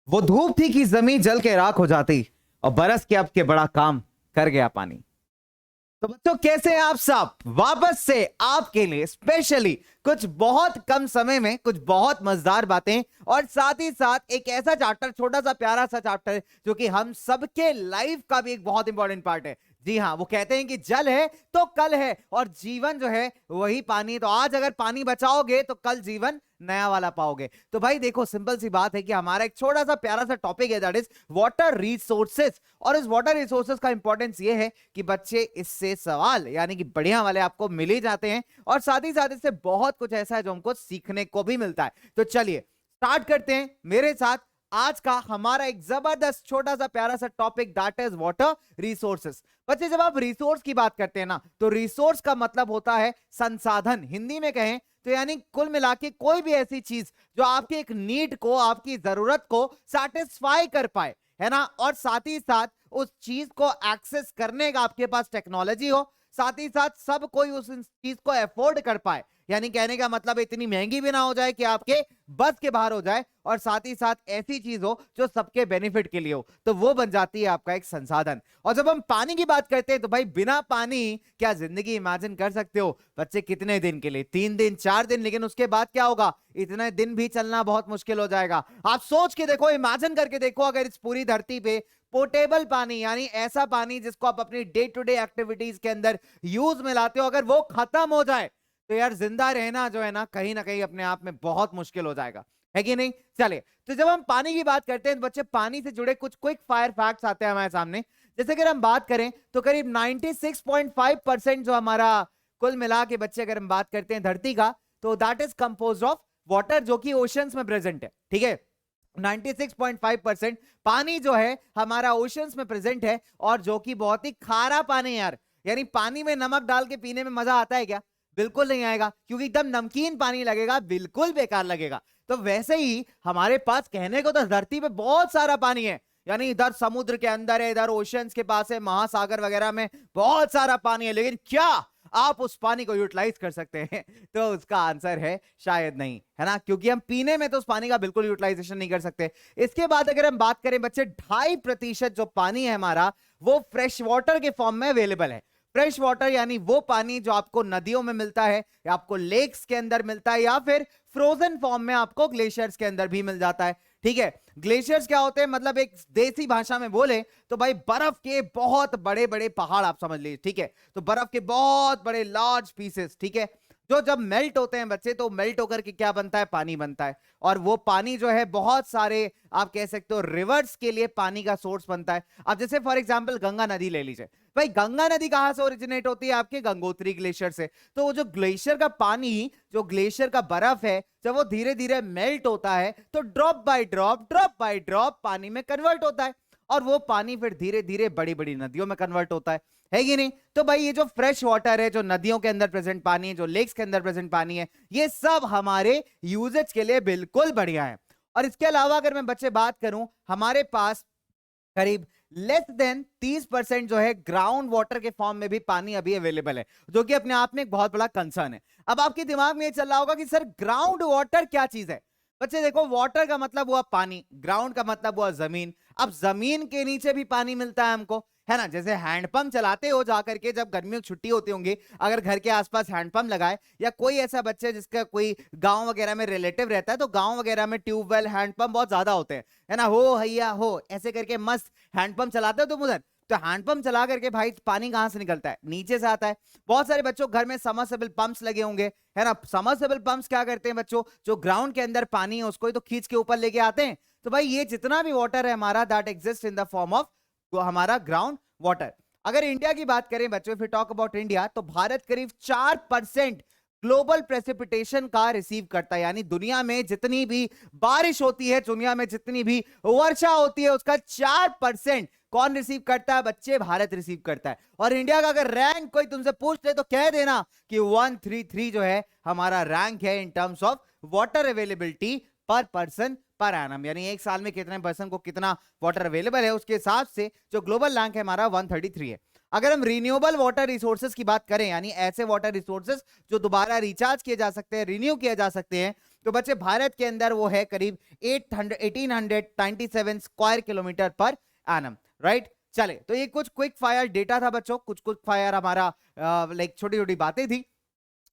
वो धूप थी कि जमीन जल के राख हो जाती और बरस के अब के बड़ा काम कर गया पानी। तो बच्चों कैसे हैं आप सब? वापस से आपके लिए स्पेशली कुछ बहुत कम समय में कुछ बहुत मजेदार बातें और साथ ही साथ एक ऐसा चैप्टर, छोटा सा प्यारा सा चैप्टर जो कि हम सबके लाइफ का भी एक बहुत इंपॉर्टेंट पार्ट है। जी हाँ, वो कहते हैं कि जल है तो कल है और जीवन जो है वही पानी। तो आज अगर पानी बचाओगे तो कल जीवन नया वाला पाओगे। तो भाई देखो, सिंपल सी बात है कि हमारा एक छोटा सा प्यारा सा टॉपिक है, दैट इज वाटर रिसोर्सेज। और इस वाटर रिसोर्सेज का इंपॉर्टेंस ये है कि बच्चे इससे सवाल यानी कि बढ़िया वाले आपको मिल ही जाते हैं और साथ ही साथ इससे बहुत कुछ ऐसा है जो हमको सीखने को भी मिलता है। तो चलिए स्टार्ट करते हैं मेरे साथ आज का हमारा एक जबरदस्त छोटा सा प्यारा सा topic, that is water resources. बच्चे जब आप रिसोर्स की बात करते हैं ना, तो रिसोर्स का मतलब होता है संसाधन। हिंदी में कहें तो यानी कुल मिला के कोई भी ऐसी चीज जो आपकी एक नीड को, आपकी जरूरत को सेटिस्फाई कर पाए, है ना। और साथ ही साथ उस चीज को एक्सेस करने का आपके पास टेक्नोलॉजी हो, साथ ही साथ सब कोई उस चीज को अफोर्ड कर पाए। यानी कहने का मतलब इतनी महंगी भी ना हो जाए कि आपके बस के बाहर हो जाए, और साथ ही साथ ऐसी चीज हो जो सबके बेनिफिट के लिए हो, तो वो बन जाती है आपका एक संसाधन। और जब हम पानी की बात करते हैं तो भाई बिना पानी क्या जिंदगी इमेजिन कर सकते हो बच्चे? कितने दिन के लिए? 3 दिन 4 दिन, लेकिन उसके बाद क्या होगा? इतने दिन भी चलना बहुत मुश्किल हो जाएगा। आप सोच के देखो, इमेजिन करके देखो, अगर इस पूरी धरती पे पोर्टेबल पानी यानी ऐसा पानी जिसको आप अपनी डे टू डे एक्टिविटीज के अंदर यूज में लाते हो, अगर वो खत्म हो जाए तो यार जिंदा रहना जो है ना कहीं अपने आप में बहुत मुश्किल हो जाएगा, है कि नहीं? चलिए, तो जब हम पानी की बात करते हैं तो बच्चे पानी से जुड़े कुछ क्विक फायर फैक्ट्स आते हैं हमारे सामने। जैसे अगर हम बात करें तो करीब 96.5% जो हमारा कुल मिला के बच्चे अगर हम बात करते हैं धरती का, तो that is composed of water, जो कि ओशंस में प्रेजेंट है। ठीक है, 96.5% पानी जो है हमारा ओशंस में प्रेजेंट है, और जो कि बहुत ही खारा पानी है यार। यानी पानी में नमक डाल के पीने में मजा आता है क्या? बिल्कुल नहीं आएगा, क्योंकि एकदम नमकीन पानी लगेगा, बिल्कुल बेकार लगेगा। तो वैसे ही हमारे पास कहने को तो धरती पे बहुत सारा पानी है, यानी इधर समुद्र के अंदर है, इधर ओशंस के पास है, महासागर वगैरह में बहुत सारा पानी है, लेकिन क्या आप उस पानी को यूटिलाइज कर सकते हैं? तो उसका आंसर है शायद नहीं, है ना, क्योंकि हम पीने में तो उस पानी का बिल्कुल यूटिलाइजेशन नहीं कर सकते। इसके बाद अगर हम बात करें बच्चे, 2.5% जो पानी है हमारा वो फ्रेश वाटर के फॉर्म में अवेलेबल है। फ्रेश वाटर यानी वो पानी जो आपको नदियों में मिलता है, या आपको लेक्स के अंदर मिलता है, या फिर फ्रोजन फॉर्म में आपको ग्लेशियर्स के अंदर भी मिल जाता है। ठीक है, ग्लेशियर्स क्या होते हैं? मतलब एक देसी भाषा में बोले तो भाई बर्फ के बहुत बड़े बड़े पहाड़ आप समझ लीजिए। ठीक है, तो बर्फ के बहुत बड़े लार्ज पीसेस, ठीक है, जो जब मेल्ट होते हैं बच्चे, तो मेल्ट होकर के क्या बनता है? पानी बनता है। और वो पानी जो है बहुत सारे आप कह सकते हो रिवर्स के लिए पानी का सोर्स बनता है। अब जैसे फॉर एग्जांपल गंगा नदी ले लीजिए। भाई गंगा नदी कहां से ओरिजिनेट होती है? आपके गंगोत्री ग्लेशियर से। तो वो जो ग्लेशियर का पानी, जो ग्लेशियर का बर्फ है, जब वो धीरे धीरे मेल्ट होता है तो ड्रॉप बाय ड्रॉप पानी में कन्वर्ट होता है, और वो पानी फिर धीरे धीरे बड़ी बड़ी नदियों में कन्वर्ट होता है कि नहीं? तो भाई ये जो फ्रेश वाटर है, जो नदियों के अंदर प्रेजेंट पानी है, जो लेक्स के अंदर प्रेजेंट पानी है, ये सब हमारे यूजेज के लिए बिल्कुल बढ़िया है। और इसके अलावा अगर मैं बच्चे बात करूं, हमारे पास करीब लेस देन 30% जो है ग्राउंड वाटर के फॉर्म में भी पानी अभी अवेलेबल है, जो कि अपने आप में एक बहुत बड़ा कंसर्न है। अब आपके दिमाग में ये चल रहा होगा कि सर ग्राउंड वाटर क्या चीज है? बच्चे देखो, वाटर का मतलब हुआ पानी, ग्राउंड का मतलब हुआ जमीन। अब जमीन के नीचे भी पानी मिलता है हमको, है ना। जैसे हैंडपंप चलाते हो जाकर के, जब गर्मियों की छुट्टी होती होंगी, अगर घर के आसपास हैंडपंप लगाए, या कोई ऐसा बच्चे जिसका कोई गांव वगैरह में रिलेटिव रहता है, तो गांव वगैरह में ट्यूबवेल हैंडपंप बहुत ज्यादा होते हैं, है ना। हो हैया हो ऐसे करके मस्त हैंडपंप चलाते हो तुम उधर। तो हैंडपंप चला करके भाई पानी कहां से निकलता है? नीचे से आता है। बहुत सारे बच्चों घर में समरसेबल पंप्स लगे होंगे, है ना। समरसेबल पंप्स क्या करते हैं बच्चों? जो ग्राउंड के अंदर पानी है उसको ही तो खींच के ऊपर लेके आते हैं। तो भाई ये जितना भी वाटर है हमारा, that exist in the form of हमारा ग्राउंड वाटर। अगर इंडिया की बात करें बच्चों, फिर टॉक अबाउट इंडिया, तो भारत करीब 4% ग्लोबल प्रेसिपिटेशन का रिसीव करता है। यानी दुनिया में जितनी भी बारिश होती है, दुनिया में जितनी भी वर्षा होती है, उसका 4% कौन रिसीव करता है बच्चे? भारत रिसीव करता है। और इंडिया का अगर रैंक कोई तुमसे पूछ ले तो कह देना कि 133 जो है हमारा रैंक है in terms of water availability पर पर्सन पर एनम। यानी एक साल में कितने पर्सन को कितना वाटर अवेलेबल है, उसके हिसाब से जो ग्लोबल रैंक है हमारा 133 है। अगर हम रिन्यूएबल वाटर रिसोर्सेज की बात करें, यानी ऐसे वाटर रिसोर्सेज जो दोबारा रिचार्ज किए जा सकते हैं, रिन्यू किए जा सकते हैं, तो बच्चे भारत के अंदर वो है करीब 1897 square kilometre per annum, right. चले, तो ये कुछ क्विक फायर डेटा था बच्चों, कुछ क्विक फायर हमारा लाइक छोटी छोटी बातें थी।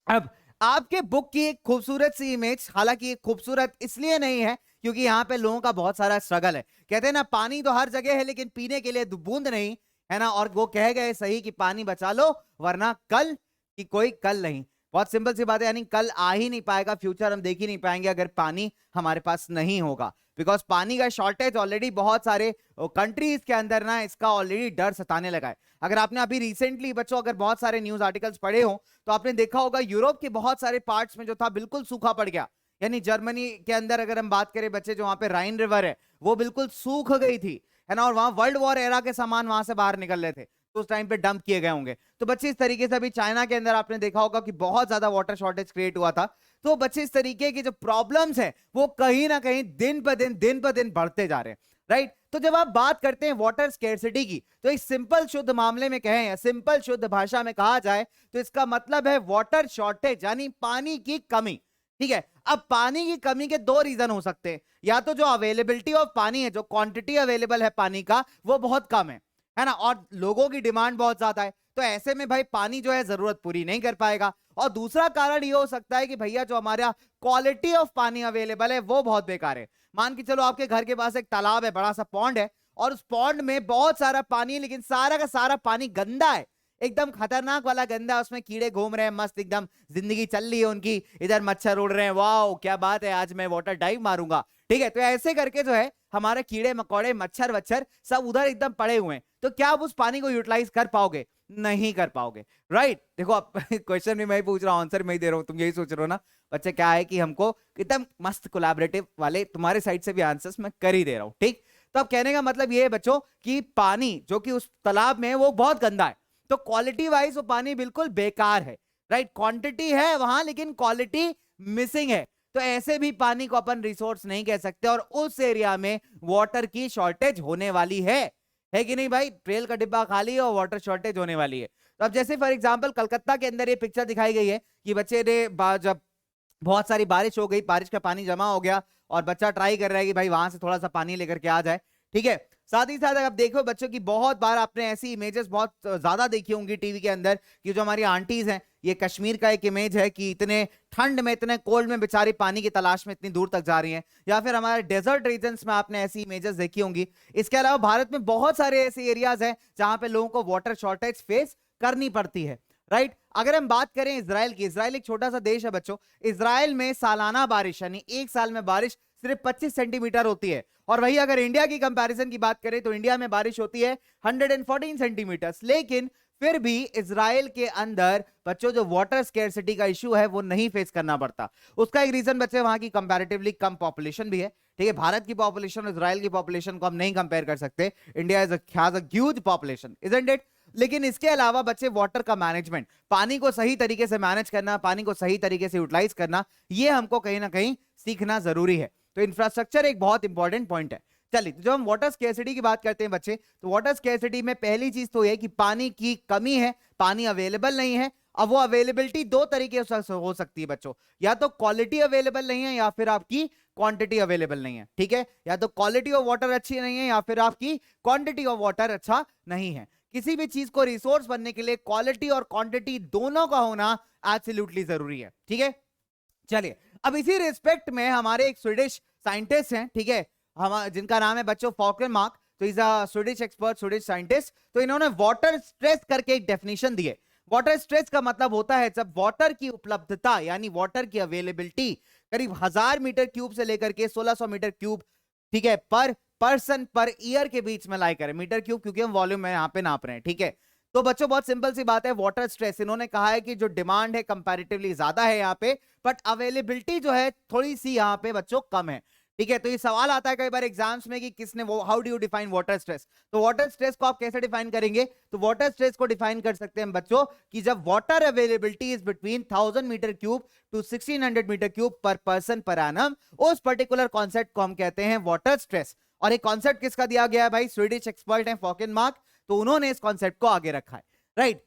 अब आपके बुक की एक खूबसूरत सी इमेज, हालांकि ये खूबसूरत इसलिए नहीं है क्योंकि यहाँ पे लोगों का बहुत सारा स्ट्रगल है। कहते हैं ना, पानी तो हर जगह है लेकिन पीने के लिए बूंद नहीं है ना, और वो कह गए सही कि पानी बचा लो वरना कल की कोई कल नहीं। बहुत सिंपल सी बात है, यानी कल आ ही नहीं पाएगा, फ्यूचर हम देख ही नहीं पाएंगे अगर पानी हमारे पास नहीं होगा, बिकॉज पानी का शॉर्टेज ऑलरेडी बहुत सारे कंट्रीज के अंदर ना इसका ऑलरेडी डर सताने लगा है। अगर आपने अभी रिसेंटली बच्चों अगर बहुत सारे न्यूज आर्टिकल्स पढ़े हो तो आपने देखा होगा यूरोप के बहुत सारे पार्ट्स में जो था बिल्कुल सूखा पड़ गया। यानी जर्मनी के अंदर अगर हम बात करें बच्चे, जो वहां पे राइन रिवर है वो बिल्कुल सूख गई थी, है ना, और वहां वर्ल्ड वॉर एरा के सामान वहां से बाहर निकल रहे थे, तो उस टाइम पे डंप किए गए होंगे। तो बच्चे इस तरीके से अभी चाइना के अंदर आपने देखा होगा कि बहुत ज्यादा वाटर शॉर्टेज क्रिएट हुआ था। तो बच्चे इस तरीके की जो प्रॉब्लम्स है वो कहीं ना कहीं दिन पर दिन बढ़ते जा रहे हैं, राइट। तो जब आप बात करते हैं वाटर स्केर्सिटी की, तो एक सिंपल शुद्ध मामले में कहें या सिंपल शुद्ध भाषा में कहा जाए तो इसका मतलब है वाटर शॉर्टेज, यानी पानी की कमी, ठीक है। अब पानी की कमी के दो रीजन हो सकते हैं, या तो जो अवेलेबिलिटी ऑफ पानी है, जो क्वांटिटी अवेलेबल है पानी का वो बहुत कम है ना, और लोगों की डिमांड बहुत ज्यादा है, तो ऐसे में भाई पानी जो है जरूरत पूरी नहीं कर पाएगा। और दूसरा कारण ये हो सकता है कि भैया जो हमारा क्वालिटी ऑफ पानी अवेलेबल है वो बहुत बेकार है। मान के चलो आपके घर के पास एक तालाब है, बड़ा सा पॉन्ड है, और उस पॉन्ड में बहुत सारा पानी है लेकिन सारा का सारा पानी गंदा है, एकदम खतरनाक वाला गंदा, उसमें कीड़े घूम रहे हैं, मस्त एकदम जिंदगी चल रही है उनकी, इधर मच्छर उड़ रहे हैं, वाह क्या बात है, आज मैं वाटर डाइव मारूंगा, ठीक है। तो ऐसे करके जो है हमारे कीड़े मकोड़े मच्छर वच्छर सब उधर एकदम पड़े हुए हैं, तो क्या आप उस पानी को यूटिलाइज कर पाओगे? नहीं कर पाओगे, राइट। देखो आप क्वेश्चन भी मैं ही पूछ रहा हूं, आंसर मैं ही दे रहा हूं, तुम यही सोच रहे हो ना बच्चे, क्या है कि हमको एकदम मस्त कोलैबोरेटिव वाले तुम्हारे साइड से भी आंसर्स मैं कर ही दे रहा हूं, ठीक। तो अब कहने का मतलब ये है बच्चों कि पानी जो कि उस तालाब में है वो बहुत गंदा है, तो क्वालिटी वाइज वो पानी बिल्कुल बेकार है, राइट। क्वांटिटी है वहां लेकिन क्वालिटी मिसिंग है, तो ऐसे भी पानी को अपन रिसोर्स नहीं कह सकते, और उस एरिया में वाटर की शॉर्टेज होने वाली है कि नहीं भाई? ट्रेल का डिब्बा खाली है और वाटर शॉर्टेज होने वाली है। तो अब जैसे फॉर एग्जांपल कलकत्ता के अंदर ये पिक्चर दिखाई गई है कि बच्चे ने जब बहुत सारी बारिश हो गई, बारिश का पानी जमा हो गया और बच्चा ट्राई कर रहा है कि भाई वहां से थोड़ा सा पानी लेकर के आ जाए, ठीक है। साथ ही साथ आप देखो बच्चों की बहुत बार आपने ऐसी इमेजेस बहुत ज्यादा देखी होंगी टीवी के अंदर कि जो हमारी आंटीज हैं, ये कश्मीर का एक इमेज है कि इतने ठंड में इतने कोल्ड में बेचारी पानी की तलाश में इतनी दूर तक जा रही हैं, या फिर हमारे डेजर्ट रीजन्स में आपने ऐसी इमेजेस देखी होंगी। इसके अलावा भारत में बहुत सारे ऐसे एरियाज हैं जहां पे लोगों को वाटर शॉर्टेज फेस करनी पड़ती है, राइट। अगर हम बात करें इसराइल की, इसराइल एक छोटा सा देश है बच्चों, इसराइल में सालाना बारिश यानी एक साल में बारिश सिर्फ 25 सेंटीमीटर होती है, और वही अगर इंडिया की कंपैरिजन की बात करें तो इंडिया में बारिश होती है 114 सेंटीमीटर। लेकिन फिर भी इसराइल के अंदर बच्चों जो वाटर स्केर्सिटी का इश्यू है वो नहीं फेस करना पड़ता। उसका एक रीजन बच्चे वहां की कंपैरेटिवली कम पॉपुलेशन भी है, ठीक है। भारत की पॉपुलेशन और इसराइल की पॉपुलेशन को हम नहीं कंपेयर कर सकते, India has a huge population, isn't it. लेकिन इसके अलावा बच्चे वाटर का मैनेजमेंट, पानी को सही तरीके से मैनेज करना, पानी को सही तरीके से यूटिलाइज करना, ये हमको कहीं ना कहीं सीखना जरूरी है। तो इंफ्रास्ट्रक्चर एक बहुत इंपॉर्टेंट पॉइंट है। चलिए, तो जब हम वाटर स्केर्सिटी की बात करते हैं बच्चे, तो वाटर स्केर्सिटी में पहली चीज तो यह कि पानी की कमी है, पानी अवेलेबल नहीं है। अब वो अवेलेबिलिटी दो तरीके से हो सकती है बच्चों, या तो क्वालिटी अवेलेबल नहीं है या फिर आपकी क्वांटिटी अवेलेबल नहीं है, ठीक है। या तो क्वालिटी ऑफ वाटर अच्छी नहीं है या फिर आपकी क्वांटिटी ऑफ वाटर अच्छा नहीं है। किसी भी चीज को रिसोर्स बनने के लिए क्वालिटी और क्वांटिटी दोनों का होना एब्सोल्युटली जरूरी है, ठीक है। चलिए, अब इसी रिस्पेक्ट में हमारे एक स्वीडिश साइंटिस्ट हैं, ठीक है, हम जिनका नाम है बच्चों फॉकनमार्क। तो is a Swedish expert, Swedish scientist. तो इन्होंने वाटर स्ट्रेस करके एक डेफिनेशन दी है। वाटर स्ट्रेस का मतलब होता है जब वाटर की उपलब्धता यानी वाटर की अवेलेबिलिटी करीब 1000 मीटर क्यूब से लेकर के 1600 मीटर क्यूब, ठीक है, पर पर्सन पर ईयर के बीच में लाई करें। मीटर क्यूब क्योंकि हम वॉल्यूम में यहां पे नाप रहे हैं, ठीक है। तो बच्चों बहुत सिंपल सी बात है, वाटर स्ट्रेस इन्होंने कहा है कि जो डिमांड है कंपैरेटिवली ज्यादा है यहाँ पे, बट अवेलेबिलिटी जो है थोड़ी सी यहाँ पे बच्चों कम है, ठीक है। तो ये सवाल आता है कई बार एग्जाम्स में कि किसने वो how do you define water stress. तो वाटर स्ट्रेस को आप कैसे डिफाइन करेंगे? तो वाटर स्ट्रेस को डिफाइन कर सकते हैं बच्चों कि जब water availability is between 1000 metre cube to 1600 metre cube per person per annum, उस पर्टिकुलर कॉन्सेप्ट को हम कहते हैं वाटर स्ट्रेस। और एक कॉन्सेप्ट किसका दिया गया है भाई? स्वीडिश एक्सपर्ट है फॉकनमार्क, तो उन्होंने इस कॉन्सेप्ट को आगे रखा है, राइट।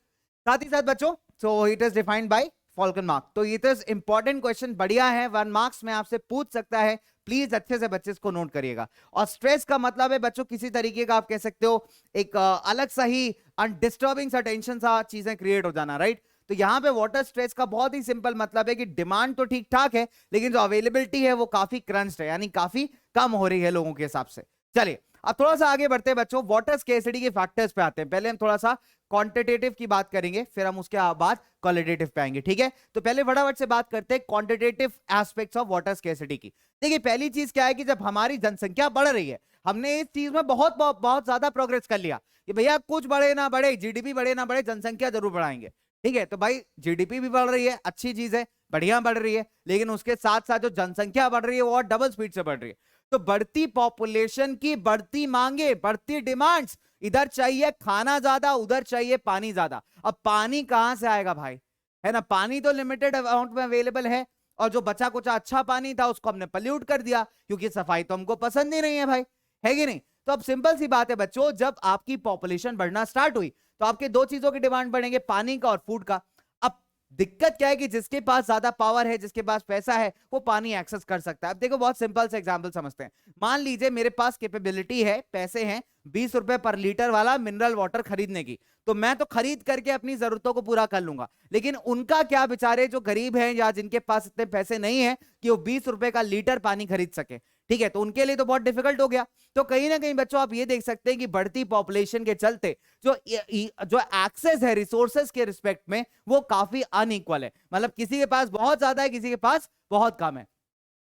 साथ ही साथ बच्चों, so it is defined by Falcon mark. तो ये तो इंपॉर्टेंट क्वेश्चन बढ़िया है, 1 मार्क्स में आपसे पूछ सकता है, प्लीज अच्छे से बच्चे इसको नोट करिएगा। और स्ट्रेस का मतलब है बच्चों किसी तरीके का आप कह सकते हो एक अलग सा ही अनडिस्टर्बिंग सा टेंशन सा चीजें क्रिएट हो जाना, राइट। तो यहाँ पे वाटर स्ट्रेस का बहुत ही सिंपल मतलब है कि डिमांड तो ठीक ठाक है लेकिन जो अवेलेबिलिटी है वो काफी क्रंच्ड है, यानी काफी कम हो रही है लोगों के हिसाब से। चलिए अब थोड़ा सा आगे बढ़ते हैं बच्चों, वाटर स्केर्सिटी के फैक्टर्स पे आते हैं। पहले हम थोड़ा सा क्वांटिटेटिव की बात करेंगे, फिर हम उसके बाद क्वालिटेटिव पे आएंगे, ठीक है। तो पहले फटाफट से बात करते हैं quantitative aspects of water scarcity की। देखिए पहली चीज क्या है कि जब हमारी जनसंख्या बढ़ रही है, हमने इस चीज में बहुत बहुत बहुत ज्यादा प्रोग्रेस कर लिया कि भैया कुछ बढ़े ना बढ़े, जीडीपी बढ़े ना बढ़े, जनसंख्या जरूर बढ़ाएंगे, ठीक है। तो भाई जीडीपी भी बढ़ रही है, अच्छी चीज है, बढ़िया बढ़ रही है, लेकिन उसके साथ साथ जो जनसंख्या बढ़ रही है वो और डबल स्पीड से बढ़ रही है। तो बढ़ती पॉपुलेशन की बढ़ती मांगे, बढ़ती डिमांड्स, इधर चाहिए खाना ज्यादा, उधर चाहिए पानी ज्यादा। अब पानी कहां से आएगा भाई, है ना। पानी तो लिमिटेड अमाउंट में अवेलेबल है और जो बचा कुछ अच्छा पानी था उसको हमने पल्यूट कर दिया क्योंकि सफाई तो हमको पसंद ही नहीं है भाई, है कि नहीं। तो अब सिंपल सी बात है बच्चों, जब आपकी पॉपुलेशन बढ़ना स्टार्ट हुई तो आपके दो चीजों की डिमांड बढ़ेंगे, पानी का और फूड का। अब दिक्कत क्या है कि जिसके पास ज्यादा पावर है, जिसके पास पैसा है, वो पानी एक्सेस कर सकता है। अब देखो बहुत सिंपल से एग्जांपल समझते हैं। मान लीजिए मेरे पास कैपेबिलिटी है, पैसे हैं 20 रुपए पर लीटर वाला मिनरल वाटर खरीदने की, तो मैं तो खरीद करके अपनी जरूरतों को पूरा कर लूंगा। लेकिन उनका क्या, बेचारे जो गरीब हैं या जिनके पास इतने पैसे नहीं है कि वो 20 रुपए का लीटर पानी खरीद सके, ठीक है, तो उनके लिए तो बहुत डिफिकल्ट हो गया। तो कहीं ना कहीं बच्चों आप ये देख सकते हैं कि बढ़ती पॉपुलेशन के चलते जो जो एक्सेस है रिसोर्सेज के रिस्पेक्ट में वो काफी अनइक्वल है, मतलब किसी के पास बहुत ज्यादा है, किसी के पास बहुत कम है।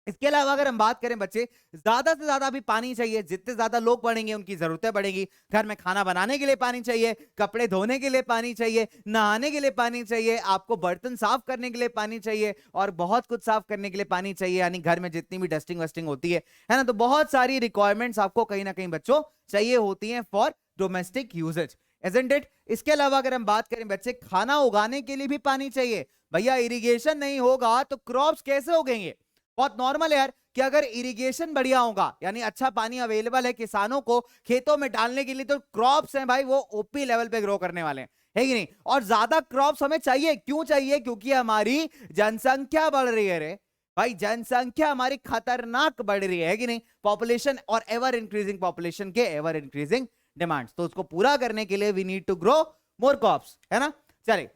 इसके अलावा अगर हम बात करें बच्चे, ज्यादा से ज्यादा भी पानी चाहिए, जितने ज्यादा लोग बढ़ेंगे उनकी जरूरतें बढ़ेंगी। घर में खाना बनाने के लिए पानी चाहिए, कपड़े धोने के लिए पानी चाहिए, नहाने के लिए पानी चाहिए, आपको बर्तन साफ करने के लिए पानी चाहिए और बहुत कुछ साफ करने के लिए पानी चाहिए, यानी घर में जितनी भी डस्टिंग वस्टिंग होती है ना। तो बहुत सारी रिक्वायरमेंट्स आपको कहीं ना कहीं बच्चों चाहिए होती हैं for domestic usages, isn't it. इसके अलावा अगर हम बात करें बच्चे, खाना उगाने के लिए भी पानी चाहिए। भैया इरिगेशन नहीं होगा तो क्रॉप्स कैसे उगेंगे। बहुत नॉर्मल है यार कि अगर इरिगेशन बढ़िया होगा, यानी अच्छा पानी अवेलेबल है किसानों को खेतों में डालने के लिए, तो क्रॉप्स हैं भाई वो ओपी लेवल पे ग्रो करने वाले हैं, है कि नहीं। और ज्यादा क्रॉप्स हमें चाहिए, क्यों चाहिए, क्योंकि हमारी जनसंख्या बढ़ रही है रे भाई, जनसंख्या हमारी खतरनाक बढ़ रही है कि नहीं। पॉपुलेशन और एवर इंक्रीजिंग पॉपुलेशन के एवर इंक्रीजिंग डिमांड्स, तो उसको पूरा करने के लिए we need to grow more crops, है ना। चलिए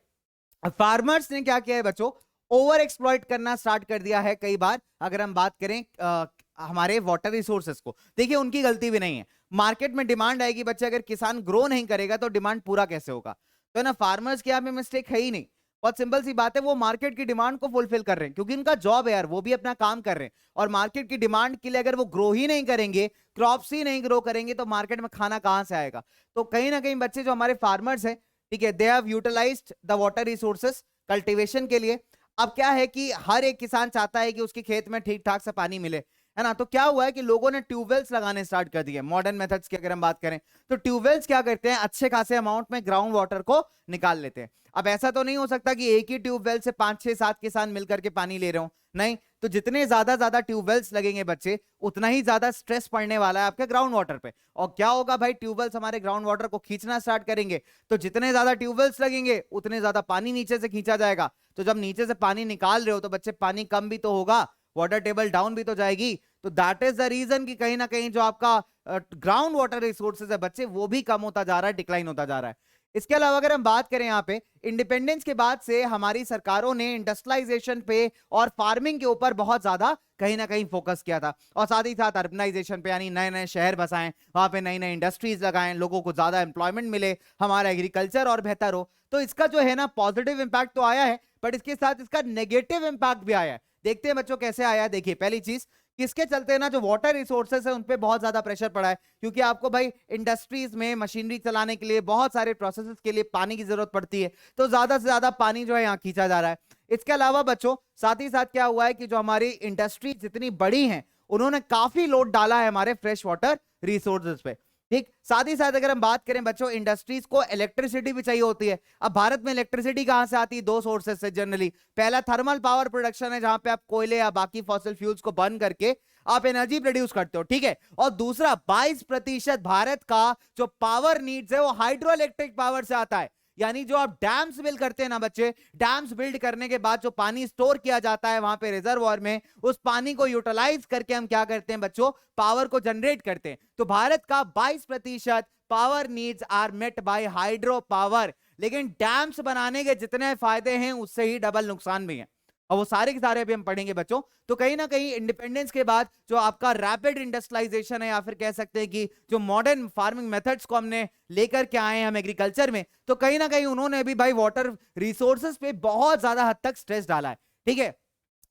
फार्मर्स ने क्या किया है बच्चों, ओवर एक्सप्लॉइट करना स्टार्ट कर दिया है कई बार। अगर हम बात करें हमारे वाटर रिसोर्सेस को, देखिए उनकी गलती भी नहीं है। मार्केट में डिमांड आएगी बच्चे, अगर किसान ग्रो नहीं करेगा तो डिमांड पूरा कैसे होगा। तो ना फार्मर्स के यहाँ पे मिस्टेक है ही नहीं, बहुत सिंपल सी बात है, वो मार्केट की डिमांड को फुलफिल कर रहे हैं क्योंकि इनका जॉब है यार, वो भी अपना काम कर रहे हैं। और मार्केट की डिमांड के लिए अगर वो ग्रो ही नहीं करेंगे, क्रॉप्स ही नहीं ग्रो करेंगे, तो मार्केट में खाना कहां से आएगा। तो कहीं ना कहीं बच्चे जो हमारे फार्मर्स हैं, ठीक है, they have utilised the water resources cultivation के लिए। अब क्या है कि हर एक किसान चाहता है कि उसके खेत में ठीक ठाक से पानी मिले, है ना। तो क्या हुआ है कि लोगों ने ट्यूबवेल्स लगाने स्टार्ट कर दिए। मॉडर्न मेथड्स की अगर हम बात करें तो ट्यूबवेल्स क्या करते हैं, अच्छे खासे अमाउंट में ग्राउंड वाटर को निकाल लेते हैं। अब ऐसा तो नहीं हो सकता कि एक ही ट्यूबवेल से 5 6 7 किसान मिलकर के पानी ले रहे हो, नहीं। तो जितने ज्यादा ट्यूबवेल्स लगेंगे बच्चे, उतना ही ज्यादा स्ट्रेस पड़ने वाला है आपके ग्राउंड वाटर पे। और क्या होगा भाई, ट्यूबवेल्स हमारे ग्राउंड वाटर को खींचना स्टार्ट करेंगे, तो जितने ज्यादा ट्यूबवेल्स लगेंगे उतने ज्यादा पानी नीचे से खींचा जाएगा। तो जब नीचे से पानी निकाल रहे हो तो बच्चे पानी कम भी तो होगा, वाटर टेबल डाउन भी तो जाएगी। तो दैट इज द रीजन कि कहीं ना कहीं जो आपका ग्राउंड वाटर रिसोर्सेज है बच्चे, वो भी कम होता जा रहा है, डिक्लाइन होता जा रहा है। इसके अलावा अगर हम बात करें यहाँ पे, इंडिपेंडेंस के बाद से हमारी सरकारों ने इंडस्ट्रियलाइजेशन पे और फार्मिंग के ऊपर बहुत ज्यादा कहीं ना कहीं फोकस किया था, और साथ ही साथ अर्बनाइजेशन पे, यानी नए नए शहर बसाएं, वहां पे नई नई इंडस्ट्रीज लगाएं, लोगों को ज्यादा एम्प्लॉयमेंट मिले, हमारा एग्रीकल्चर और बेहतर हो। तो इसका जो है ना पॉजिटिव इंपैक्ट तो आया है, बट इसके साथ इसका नेगेटिव इंपैक्ट भी आया है। देखते हैं बच्चों कैसे आया है। देखिए पहली चीज, किसके चलते ना जो वाटर रिसोर्सेस है उन पे बहुत ज्यादा प्रेशर पड़ा है, क्योंकि आपको भाई इंडस्ट्रीज में मशीनरी चलाने के लिए, बहुत सारे प्रोसेसेस के लिए पानी की जरूरत पड़ती है, तो ज्यादा से ज्यादा पानी जो है यहाँ खींचा जा रहा है। इसके अलावा बच्चों साथ ही साथ क्या हुआ है कि जो हमारी इंडस्ट्री जितनी बड़ी हैं, उन्होंने काफी लोड डाला है हमारे फ्रेश वाटर रिसोर्सेज पे, ठीक। साथ ही साथ अगर हम बात करें बच्चों, इंडस्ट्रीज को इलेक्ट्रिसिटी भी चाहिए होती है। अब भारत में इलेक्ट्रिसिटी कहां से आती है, दो सोर्सेस से जनरली। पहला थर्मल पावर प्रोडक्शन है, जहां पे आप कोयले या बाकी फॉसिल फ्यूल्स को बर्न करके आप एनर्जी प्रोड्यूस करते हो, ठीक है। और दूसरा 22% भारत का जो पावर नीड्स है वो हाइड्रो इलेक्ट्रिक पावर से आता है, यानी जो आप डैम्स बिल्ड करते हैं ना बच्चे, डैम्स बिल्ड करने के बाद जो पानी स्टोर किया जाता है वहां पे रिजर्वॉयर में, उस पानी को यूटिलाइज करके हम क्या करते हैं बच्चों, पावर को जनरेट करते हैं। तो भारत का 22% power needs are met by hydro power. लेकिन डैम्स बनाने के जितने फायदे हैं उससे ही डबल नुकसान भी है, और वो सारे के सारे अभी हम पढ़ेंगे बच्चों। तो कहीं ना कहीं इंडिपेंडेंस के बाद जो आपका रैपिड इंडस्ट्रियलाइजेशन है, या फिर कह सकते हैं कि जो मॉडर्न फार्मिंग मेथड्स को हमने लेकर के आए हैं हम एग्रीकल्चर में, तो कहीं ना कहीं उन्होंने भी भाई वाटर रिसोर्सेज पे बहुत ज्यादा हद तक स्ट्रेस डाला है। ठीक है,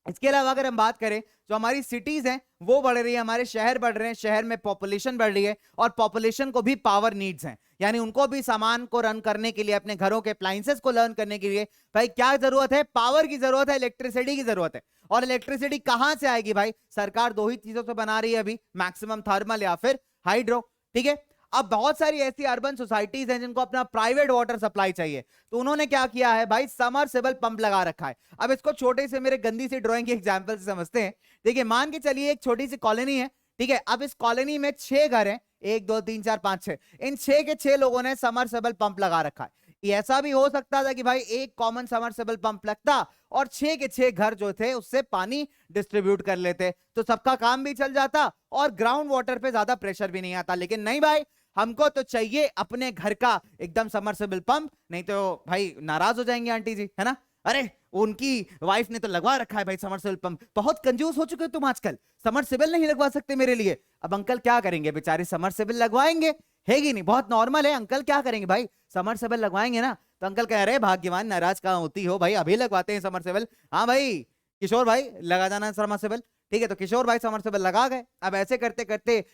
इसके अलावा अगर हम बात करें, जो हमारी सिटीज हैं वो बढ़ रही है, हमारे शहर बढ़ रहे हैं, शहर में पॉपुलेशन बढ़ रही है, और पॉपुलेशन को भी पावर नीड्स हैं, यानी उनको भी सामान को रन करने के लिए, अपने घरों के अप्लायंसेस को लर्न करने के लिए भाई क्या जरूरत है, पावर की जरूरत है, इलेक्ट्रिसिटी की जरूरत है। और इलेक्ट्रिसिटी कहां से आएगी भाई, सरकार दो ही चीजों से बना रही है अभी, मैक्सिमम थर्मल या फिर हाइड्रो। ठीक है, अब बहुत सारी ऐसी अर्बन सोसाइटीज हैं जिनको अपना प्राइवेट वाटर सप्लाई चाहिए, तो उन्होंने क्या किया है भाई, समरसेबल पंप लगा रखा है। अब इसको छोटे से मेरे गंदी सी ड्राइंग के एग्जांपल से समझते हैं। देखिए, मान के चलिए एक छोटी सी कॉलोनी है, ठीक है, अब इस कॉलोनी में 6 घर हैं, 1 2 3 4 5 6, इन 6 के 6 लोगों ने समरसेबल पंप लगा रखा है। ऐसा भी हो सकता था कि भाई एक कॉमन समरसेबल पंप लगता और 6 के 6 घर जो थे उससे पानी डिस्ट्रीब्यूट कर लेते, तो सबका काम भी चल जाता और ग्राउंड वाटर पे ज्यादा प्रेशर भी नहीं आता। लेकिन नहीं भाई, हमको तो चाहिए अपने घर का एकदम समरसेबल पंप, नहीं तो भाई नाराज हो जाएंगे आंटी जी, है ना। अरे उनकी वाइफ ने तो लगवा रखा है भाई समरसेबल पंप, बहुत कंजूस हो चुके हो तुम आजकल, समरसेबल नहीं लगवा सकते मेरे लिए। अब अंकल क्या करेंगे बेचारे, समरसेबल लगवाएंगे, है कि नहीं, बहुत नॉर्मल है। अंकल क्या करेंगे भाई, समरसेबल लगवाएंगे ना, तो अंकल कह रहे भाग्यवान, नाराज कहां होती हो भाई, अभी लगवाते हैं समरसेबल। हाँ भाई किशोर भाई लगा जाना समरसेबल, ठीक है, तो किशोर भाई समरसेबल लगा गए। अब ऐसे करते करते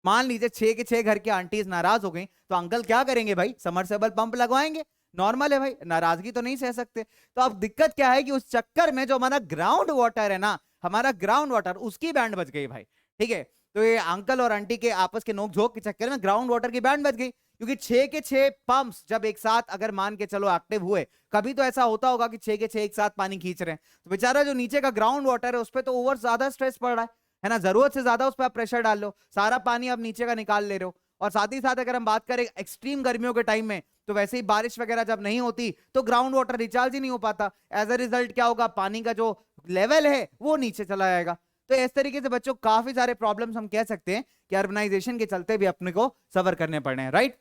मान लीजिए 6 के 6 घर की आंटीज नाराज हो गई, तो अंकल क्या करेंगे भाई, समरसेबल पंप लगवाएंगे। नॉर्मल है भाई, नाराजगी तो नहीं सह सकते। तो अब दिक्कत क्या है कि उस चक्कर में जो हमारा ग्राउंड वाटर है ना, हमारा ग्राउंड वाटर, उसकी बैंड बज गई भाई। ठीक है, तो ये अंकल और आंटी के आपस के नोकझोंक के चक्कर में ग्राउंड वाटर की बैंड बज गई, क्योंकि 6 के 6 पंप्स जब एक साथ अगर मान के चलो एक्टिव हुए, कभी तो ऐसा होता होगा कि 6 के 6 एक साथ पानी खींच रहे हैं, तो बेचारा जो नीचे का ग्राउंड वाटर है उस पर तो ओवर ज्यादा स्ट्रेस पड़ रहा है ना, जरूरत से ज्यादा उस पर आप प्रेशर डाल लो, सारा पानी आप नीचे का निकाल ले रहे हो। और साथ ही साथ अगर हम बात करें एक्सट्रीम गर्मियों के टाइम में, तो वैसे ही बारिश वगैरह जब नहीं होती तो ग्राउंड वाटर रिचार्ज ही नहीं हो पाता, एज अ रिजल्ट क्या होगा, पानी का जो लेवल है वो नीचे चला जाएगा। तो इस तरीके से बच्चों काफी सारे प्रॉब्लम्स हम कह सकते हैं कि अर्बनाइजेशन के चलते भी अपने को सफर करने पड़ रहे हैं, राइट।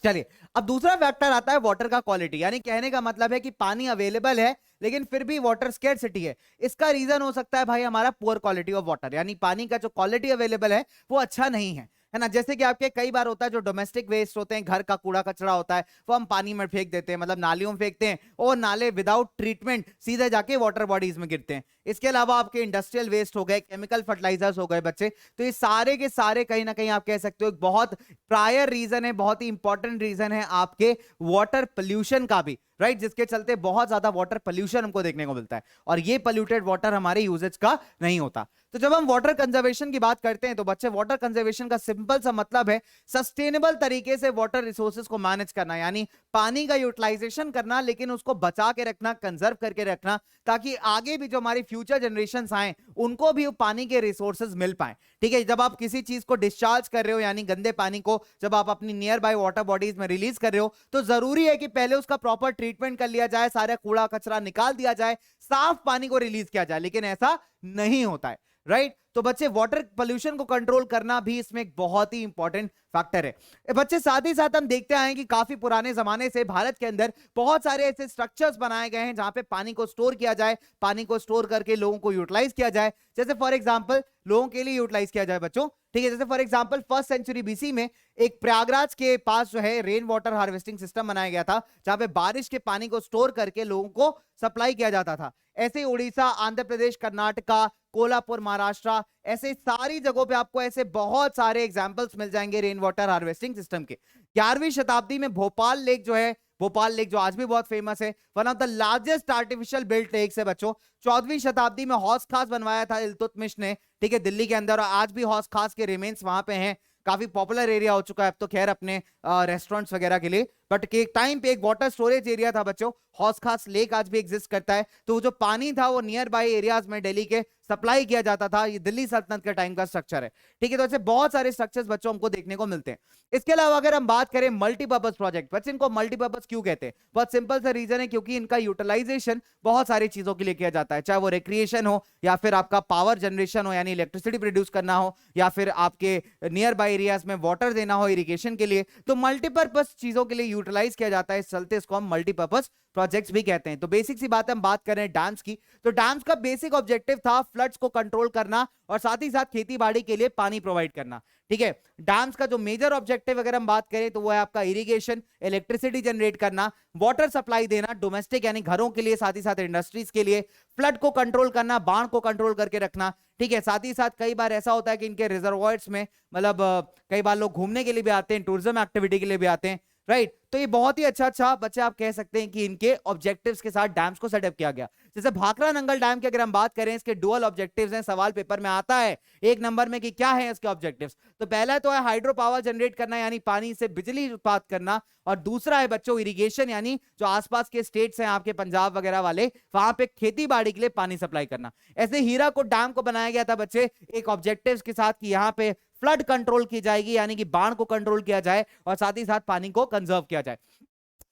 चलिए, अब दूसरा फैक्टर आता है वाटर का क्वालिटी, यानी कहने का मतलब है कि पानी अवेलेबल है लेकिन फिर भी वाटर स्केर्सिटी है। इसका रीजन हो सकता है भाई हमारा पुअर क्वालिटी ऑफ वाटर, यानी पानी का जो क्वालिटी अवेलेबल है वो अच्छा नहीं है ना। जैसे कि आपके कई बार होता है जो डोमेस्टिक वेस्ट होते हैं, घर का कूड़ा कचरा होता है, वो हम पानी में फेंक देते हैं, मतलब नालियों में फेंकते हैं, और नाले विदाउट ट्रीटमेंट सीधे जाके वाटर बॉडीज में गिरते हैं। इसके अलावा आपके इंडस्ट्रियल वेस्ट हो गए, केमिकल फर्टिलाइजर्स हो गए बच्चे, तो ये सारे के सारे कहीं ना कहीं आप कह सकते हो एक बहुत प्रायर रीजन है, बहुत ही इंपॉर्टेंट रीजन है आपके वाटर पोल्यूशन का भी, राइट, जिसके चलते बहुत ज्यादा वाटर पोल्यूशन हमको देखने को मिलता है, और ये पोल्यूटेड वाटर हमारे यूजेज का नहीं होता। तो जब हम वाटर कंजर्वेशन की बात करते हैं तो बच्चे वाटर कंजर्वेशन का सिंपल सा मतलब है सस्टेनेबल तरीके से वाटर रिसोर्सेज को मैनेज करना, यानी पानी का यूटिलाइजेशन करना, लेकिन उसको बचा के रखना, कंजर्व करके रखना, ताकि आगे भी जो हमारी फ्यूचर जनरेशंस आए उनको भी पानी के रिसोर्सेज मिल पाए। ठीक है, जब आप किसी चीज को डिस्चार्ज कर रहे हो, यानी गंदे पानी को जब आप अपनी नियर बाय वाटर बॉडीज में रिलीज कर रहे हो, तो जरूरी है कि पहले उसका प्रॉपर ट्रीटमेंट कर लिया जाए, सारा कूड़ा कचरा निकाल दिया जाए, साफ पानी को रिलीज किया जाए, लेकिन ऐसा नहीं होता है, राइट। तो बच्चे वाटर पोल्यूशन को कंट्रोल करना भी इसमें एक बहुत ही इंपॉर्टेंट फैक्टर है। बच्चे साथ ही साथ हम देखते आए कि काफी पुराने जमाने से भारत के अंदर बहुत सारे ऐसे स्ट्रक्चर्स बनाए गए हैं जहां पे पानी को स्टोर किया जाए, पानी को स्टोर करके लोगों को यूटिलाइज किया जाए। जैसे फॉर एग्जांपल लोगों के लिए यूटिलाइज किया जाए बच्चों, ठीक है, जैसे for example 1st century BC में एक प्रयागराज के पास जो है रेन वाटर हार्वेस्टिंग सिस्टम बनाया गया था, जहां पे बारिश के पानी को स्टोर करके लोगों को सप्लाई किया जाता था। ऐसे उड़ीसा, आंध्र प्रदेश, कर्नाटका, कोल्हापुर, महाराष्ट्र, ऐसे सारी जगहों पे आपको ऐसे बहुत सारे एग्जांपल्स मिल जाएंगे रेन वाटर हार्वेस्टिंग सिस्टम के। 11वीं शताब्दी में भोपाल लेक जो है, भोपाल लेक जो आज भी बहुत फेमस है, one of the largest artificial built lakes है बच्चों। 14वीं शताब्दी में हौस खास बनवाया था इल्तुतमिश ने, ठीक है, दिल्ली के अंदर, और आज भी हौस खास के रिमेन्स वहां पे हैं। काफी पॉपुलर एरिया हो चुका है अब तो खैर अपने रेस्टोरेंट्स वगैरह के लिए, बट के टाइम पे एक वाटर स्टोरेज एरिया था बच्चों, हौस खास लेक आज भी एग्जिस्ट करता है। तो जो पानी था वो नियर बाय एरियाज में दिल्ली के सप्लाई किया जाता था। ये दिल्ली सल्तनत के टाइम का स्ट्रक्चर है, ठीक है। तो ऐसे बहुत सारे स्ट्रक्चर्स बच्चों हमको देखने को मिलते हैं। इसके अलावा अगर हम बात करें मल्टीपर्पज प्रोजेक्ट, बच्चे इनको मल्टीपर्पज क्यों कहते हैं? बहुत सिंपल सा रीजन है, क्योंकि इनका यूटिलाइजेशन बहुत सारी चीजों के लिए किया जाता है, चाहे वो रिक्रिएशन हो या फिर आपका पावर जनरेशन हो यानी इलेक्ट्रिसिटी प्रोड्यूस करना हो, या फिर आपके नियर बाय एरियाज में वाटर देना हो इरिगेशन के लिए। तो मल्टीपर्पज चीजों के लिए यूटिलाइज किया जाता है, इस चलते इसको हम मल्टीपर्पज प्रोजेक्ट्स भी कहते हैं। तो बेसिक सी बात है, हम बात कर रहे हैं डैम्स की। तो डैम्स का बेसिक ऑब्जेक्टिव था फ्लड्स को कंट्रोल करना और साथ ही साथ खेती बाड़ी के लिए पानी प्रोवाइड करना, ठीक है। डैम्स का जो मेजर ऑब्जेक्टिव अगर हम बात करें तो वो है आपका इरिगेशन, इलेक्ट्रिसिटी जनरेट करना, वाटर सप्लाई देना डोमेस्टिक यानी घरों के लिए, साथ ही साथ इंडस्ट्रीज के लिए, फ्लड को कंट्रोल करना, बाढ़ को कंट्रोल करके रखना, ठीक है। साथ ही साथ कई बार ऐसा होता है कि इनके रिजर्वॉयर्स में मतलब कई बार लोग घूमने के लिए भी आते हैं, टूरिज्म एक्टिविटी के लिए भी आते हैं, राइट। तो ये बहुत ही अच्छा बच्चे आप कह सकते हैं कि इनके ऑब्जेक्टिव्स के साथ डैम्स को सेटअप किया गया। जैसे भाखड़ा नंगल डैम की अगर हम बात करें, इसके डुअल ऑब्जेक्टिव्स हैं, सवाल पेपर में आता है एक नंबर में कि क्या है इसके ऑब्जेक्टिव्स। तो पहला तो है हाइड्रो पावर जनरेट करना यानी पानी से बिजली उत्पादन करना, और दूसरा है बच्चों इरिगेशन यानी जो आसपास के स्टेट्स हैं आपके पंजाब वगैरह वाले, वहां पे खेती बाड़ी के लिए पानी सप्लाई करना। ऐसे हीराकुद डैम को बनाया गया था बच्चे एक ऑब्जेक्टिव्स के साथ कि यहाँ पे फ्लड कंट्रोल की जाएगी यानी कि बाढ़ को कंट्रोल किया जाए और साथ ही साथ पानी को कंजर्व किया जाए।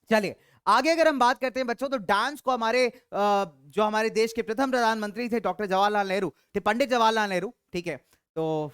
चलिए आगे अगर हम बात करते हैं बच्चों, तो डैम्स को हमारे जो हमारे देश के प्रथम प्रधानमंत्री थे डॉक्टर जवाहरलाल नेहरू, थे पंडित जवाहरलाल नेहरू, ठीक है। तो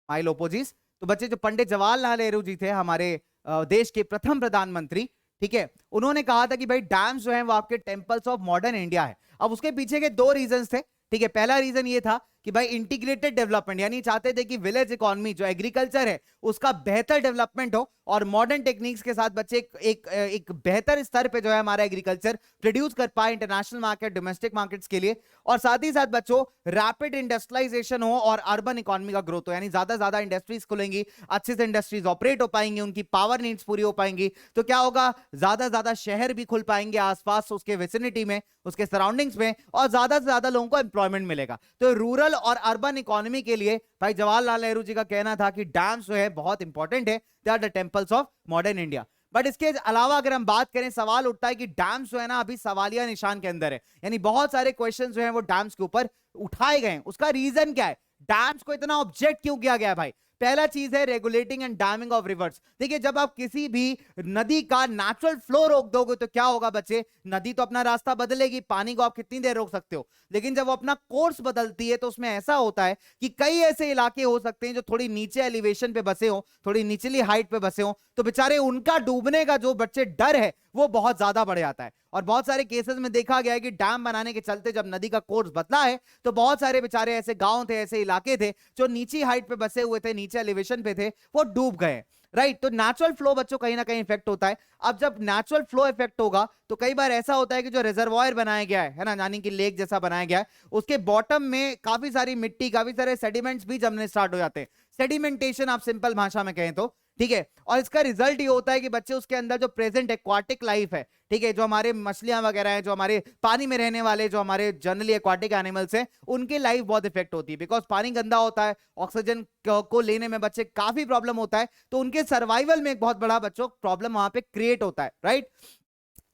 माइल ओपोजीज, तो बच्चे जो पंडित जवाहरलाल नेहरू जी थे हमारे देश के प्रथम प्रधानमंत्री, ठीक है, उन्होंने कहा था कि भाई डैम्स जो हैं वो आपके टेंपल्स ऑफ मॉडर्न इंडिया है। अब उसके पीछे के दो रीजंस थे, ठीक है। पहला रीजन ये था कि भाई इंटीग्रेटेड डेवलपमेंट यानी चाहते थे कि विलेज इकोनॉमी जो एग्रीकल्चर है उसका बेहतर डेवलपमेंट हो और मॉडर्न टेक्निक्स के साथ बच्चे एक बेहतर स्तर पे जो है हमारा एग्रीकल्चर प्रोड्यूस कर पाए इंटरनेशनल मार्केट, डोमेस्टिक मार्केट्स के लिए। और साथ ही साथ बच्चों रैपिड इंडस्ट्रियलाइजेशन हो और अर्बन इकोनॉमी का ग्रोथ हो, यानी ज्यादा ज्यादा इंडस्ट्रीज खुलेंगी, अच्छे से इंडस्ट्रीज ऑपरेट हो पाएंगी, उनकी पावर नीड्स पूरी हो पाएंगी। तो क्या होगा, ज्यादा शहर भी खुल पाएंगे आसपास उसके विसिनिटी में, उसके सराउंडिंग्स में, और ज्यादा से ज्यादा लोगों को एम्प्लॉयमेंट मिलेगा। तो रूरल और अर्बन इकोनॉमी के लिए भाई जवाहरलाल नेहरू जी का कहना था कि डैम्स जो है बहुत इंपॉर्टेंट है, they are the temples of modern India. But इसके अलावा अगर हम बात करें, सवाल उठता है कि डैम्स जो है ना अभी सवालिया निशान के अंदर है, यानी बहुत सारे क्वेश्चंस जो हैं वो डैम्स के ऊपर उठाए गए हैं। उसका रीजन क्या है, डैम्स को इतना ऑब्जेक्ट क्यों किया गया है भाई? पहला चीज है regulating and damming of reverse. देखिए जब आप किसी भी नदी का नेचुरल फ्लो रोक दोगे तो क्या होगा बच्चे, नदी तो अपना रास्ता बदलेगी, पानी को आप कितनी देर रोक सकते हो, लेकिन जब वो अपना कोर्स बदलती है तो उसमें ऐसा होता है कि कई ऐसे इलाके हो सकते हैं जो थोड़ी नीचे एलिवेशन पे बसे हो, थोड़ी निचली हाइट पे बसे हो, तो बेचारे उनका डूबने का जो बच्चे डर है वो बहुत ज्यादा बढ़ जाता है। और बहुत सारे केसेस में देखा गया है कि डैम बनाने के चलते जब नदी का कोर्स बदला है तो बहुत सारे बेचारे ऐसे गांव थे, ऐसे इलाके थे जो नीची हाइट पे बसे हुए थे, नीचे एलिवेशन पे थे, वो डूब गए, राइट। तो नेचुरल फ्लो बच्चों कहीं ना कहीं इफेक्ट होता है। अब जब नेचुरल फ्लो इफेक्ट होगा तो कई बार ऐसा होता है कि जो रिजर्वायर बनाया गया है ना, यानी कि लेक जैसा बनाया गया है, उसके बॉटम में काफी सारी मिट्टी, काफी सारे सेडिमेंट्स भी जमने स्टार्ट हो जाते हैं। सेडिमेंटेशन आप सिंपल भाषा में कहें तो, ठीक है। और इसका रिजल्ट ये होता है कि बच्चे उसके अंदर जो प्रेजेंट एक्वाटिक लाइफ है, ठीक है, जो हमारे मछलियां वगैरह हैं, जो हमारे पानी में रहने वाले, जो हमारे जनरली एक्वाटिक एनिमल्स हैं, उनकी लाइफ बहुत इफेक्ट होती है। बिकॉज पानी गंदा होता है, ऑक्सीजन को लेने में बच्चे काफी प्रॉब्लम होता है, तो उनके सर्वाइवल में एक बहुत बड़ा बच्चों प्रॉब्लम वहां पे क्रिएट होता है, राइट।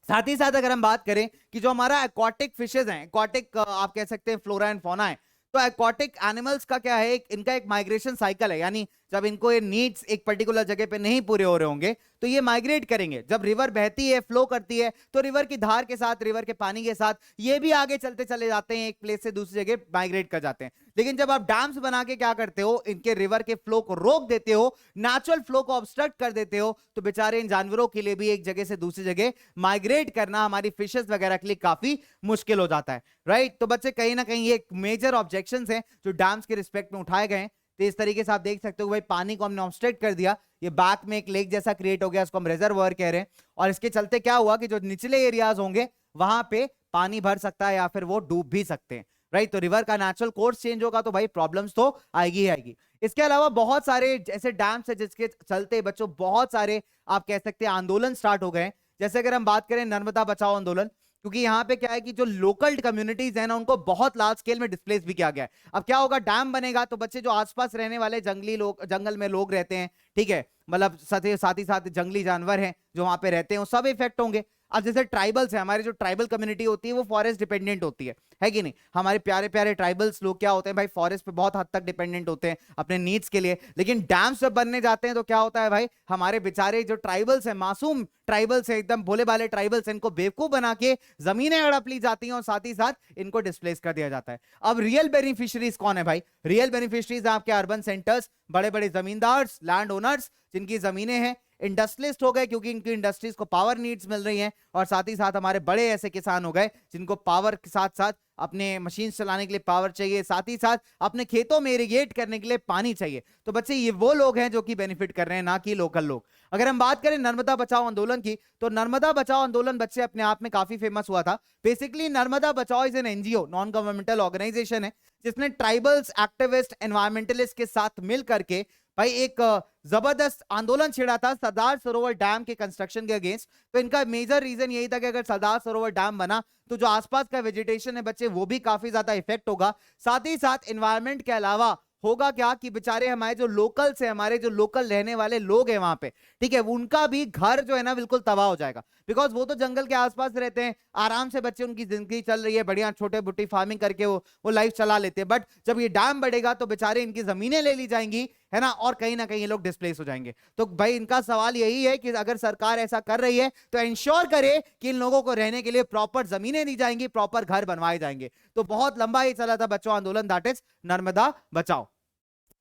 साथ ही साथ अगर हम बात करें कि जो हमारा एक्वाटिक फिशेज हैं, एक्वाटिक आप कह सकते हैं फ्लोरा एंड फौना है, तो एक्वाटिक एनिमल्स का क्या है, इनका एक माइग्रेशन साइकिल है, यानी जब इनको ये नीड्स एक पर्टिकुलर जगह पे नहीं पूरे हो रहे होंगे तो ये माइग्रेट करेंगे। जब रिवर बहती है, फ्लो करती है, तो रिवर की धार के साथ, रिवर के पानी के साथ ये भी आगे चलते चले जाते हैं, एक प्लेस से दूसरी जगह माइग्रेट कर जाते हैं। लेकिन जब आप डैम्स बना के क्या करते हो, इनके रिवर के फ्लो को रोक देते हो, नेचुरल फ्लो को ऑब्स्ट्रक्ट कर देते हो, तो बेचारे इन जानवरों के लिए भी एक जगह से दूसरी जगह माइग्रेट करना हमारी फिशेस वगैरह के लिए काफी मुश्किल हो जाता है, राइट। तो बच्चे कहीं ना कहीं ये मेजर ऑब्जेक्शंस हैं जो डैम्स के रिस्पेक्ट में उठाए गए हैं। तो इस तरीके से आप देख सकते हो भाई पानी को हमने ऑब्स्ट्रक्ट कर दिया, ये बैक में एक लेक जैसा क्रिएट हो गया, इसको हम रिजर्वॉयर कह रहे हैं। और इसके चलते क्या हुआ कि जो निचले एरियाज होंगे वहां पे पानी भर सकता है या फिर वो डूब भी सकते हैं, राइट। तो रिवर का नेचुरल कोर्स चेंज होगा तो भाई प्रॉब्लम्स तो आएगी ही आएगी। इसके अलावा बहुत सारे ऐसे डैम्स है जिसके चलते बच्चों बहुत सारे आप कह सकते हैं आंदोलन स्टार्ट हो गए। जैसे अगर हम बात करें नर्मदा बचाओ आंदोलन, क्योंकि यहाँ पे क्या है कि जो लोकल कम्युनिटीज है ना उनको बहुत लार्ज स्केल में डिस्प्लेस भी किया गया है। अब क्या होगा, डैम बनेगा तो बच्चे जो आसपास रहने वाले जंगली लोग, जंगल में लोग रहते हैं, ठीक है, मतलब साथ ही साथ जंगली जानवर हैं जो वहां पे रहते हैं, वो सब इफेक्ट होंगे। अब जैसे ट्राइबल्स है, हमारी जो ट्राइबल कम्युनिटी होती है वो फॉरेस्ट डिपेंडेंट होती है कि नहीं? हमारे प्यारे प्यारे ट्राइबल्स लोग क्या होते हैं भाई, फॉरेस्ट पे बहुत हद तक डिपेंडेंट होते हैं अपने नीड्स के लिए। लेकिन डैम्स जब बनने जाते हैं तो क्या होता है भाई, हमारे बेचारे जो ट्राइबल्स है, मासूम ट्राइबल्स है, एकदम भोले भाले ट्राइबल्स, इनको बेवकूफ बना के जमीनें हड़प ली जाती हैं और साथ ही साथ इनको डिस्प्लेस कर दिया जाता है। अब रियल बेनिफिशियरीज कौन है भाई? रियल बेनिफिशियरीज आपके अर्बन सेंटर्स, बड़े बड़े जमींदार्स, लैंड ओनर्स, जिनकी जमीनें हैं। इंडस्ट्रियलिस्ट हो गए क्योंकि इनकी इंडस्ट्रीज को पावर नीड्स मिल रही हैं, और साथ ही साथ हमारे बड़े ऐसे किसान हो गए जिनको पावर के साथ साथ अपने मशीन चलाने के लिए पावर चाहिए, साथ ही साथ अपने खेतों में इरिगेट करने के लिए पानी चाहिए। तो बच्चे ये वो लोग हैं जो कि बेनिफिट कर रहे हैं, ना कि लोकल लोग। अगर हम बात करें नर्मदा बचाओ आंदोलन की, तो नर्मदा बचाओ आंदोलन बच्चे अपने आप में काफी फेमस हुआ था। Basically Narmada Bachao is an NGO, non governmental organisation है, जिसने ट्राइबल्स, एक्टिविस्ट, एनवायरमेंटलिस्ट के साथ मिल करके भाई एक जबरदस्त आंदोलन छेड़ा था सरदार सरोवर डैम के कंस्ट्रक्शन के अगेंस्ट। तो इनका मेजर रीजन यही था कि अगर सरदार सरोवर डैम बना तो जो आसपास का वेजिटेशन है बच्चे, वो भी काफी ज्यादा इफेक्ट होगा। साथ ही साथ एनवायरमेंट के अलावा होगा क्या कि बेचारे हमारे जो लोकल्स है, हमारे जो लोकल रहने वाले लोग हैं वहां पे, ठीक है, उनका भी घर जो है ना बिल्कुल तबाह हो जाएगा। बिकॉज वो तो जंगल के आसपास रहते हैं, आराम से बच्चे, उनकी जिंदगी चल रही है, बढ़िया छोटे बुट्टी फार्मिंग करके वो लाइफ चला लेते हैं। बट जब ये डैम बढ़ेगा तो बेचारे इनकी जमीनें ले ली जाएंगी, है ना, और कहीं ना कहीं ये लोग डिस्प्लेस हो जाएंगे। तो भाई इनका सवाल यही है कि अगर सरकार ऐसा कर रही है तो इंश्योर करे कि इन लोगों को रहने के लिए प्रॉपर जमीनें दी जाएंगी, प्रॉपर घर बनवाए जाएंगे। तो बहुत लंबा ही चला था बच्चों आंदोलन, दैट इज नर्मदा बचाओ।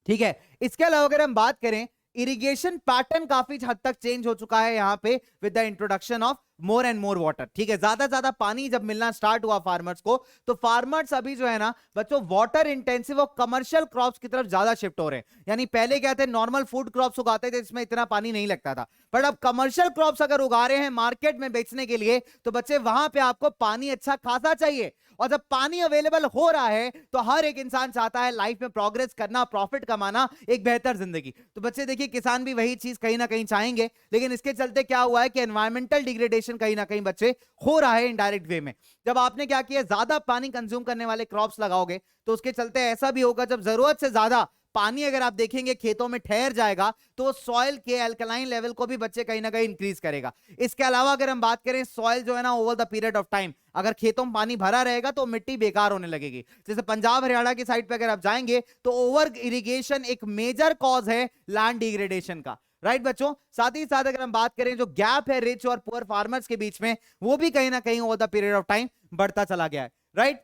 ठीक है, इसके अलावा अगर हम बात करें, इरिगेशन पैटर्न काफी हद तक चेंज हो चुका है यहाँ पे with the introduction of more and more water. ठीक है, ज्यादा ज्यादा पानी जब मिलना स्टार्ट हुआ फार्मर्स को, तो फार्मर्स अभी जो है ना बच्चों वाटर इंटेंसिव और कमर्शियल क्रॉप्स की तरफ ज्यादा शिफ्ट हो रहे हैं। यानी पहले क्या थे, नॉर्मल फूड क्रॉप्स उगाते थे जिसमें इतना पानी नहीं लगता था, बट अब कमर्शियल क्रॉप्स अगर उगा रहे हैं मार्केट में बेचने के लिए, तो बच्चे वहां पे आपको पानी अच्छा खासा चाहिए। और जब पानी अवेलेबल हो रहा है तो हर एक इंसान चाहता है लाइफ में प्रोग्रेस करना, प्रॉफिट कमाना, एक बेहतर जिंदगी। तो बच्चे देखिए, किसान भी वही चीज कहीं ना कहीं चाहेंगे, लेकिन इसके चलते क्या हुआ है कि एनवायरमेंटल डिग्रेडेशन कहीं ना कहीं बच्चे हो रहा है इनडायरेक्ट वे में। जब आपने क्या किया, ज्यादा पानी कंज्यूम करने वाले क्रॉप्स लगाओगे तो उसके चलते ऐसा भी होगा, जब जरूरत से ज्यादा पानी अगर आप देखेंगे खेतों में ठहर जाएगा तो सॉइल के अल्कलाइन लेवल को भी बच्चे कहीं ना कहीं इंक्रीज करेगा। इसके अलावा अगर हम बात करें, सॉइल जो है ना over the period of time, अगर खेतों में पानी भरा रहेगा तो मिट्टी बेकार होने लगेगी। जैसे पंजाब हरियाणा की साइड पे अगर आप जाएंगे तो ओवर इरिगेशन एक मेजर कॉज है लैंड डिग्रेडेशन का, राइट बच्चों। साथ ही साथ अगर हम बात करें, जो गैप है रिच और पुअर फार्मर्स के बीच में, वो भी कहीं ना कहीं over the period of time बढ़ता चला गया है, राइट।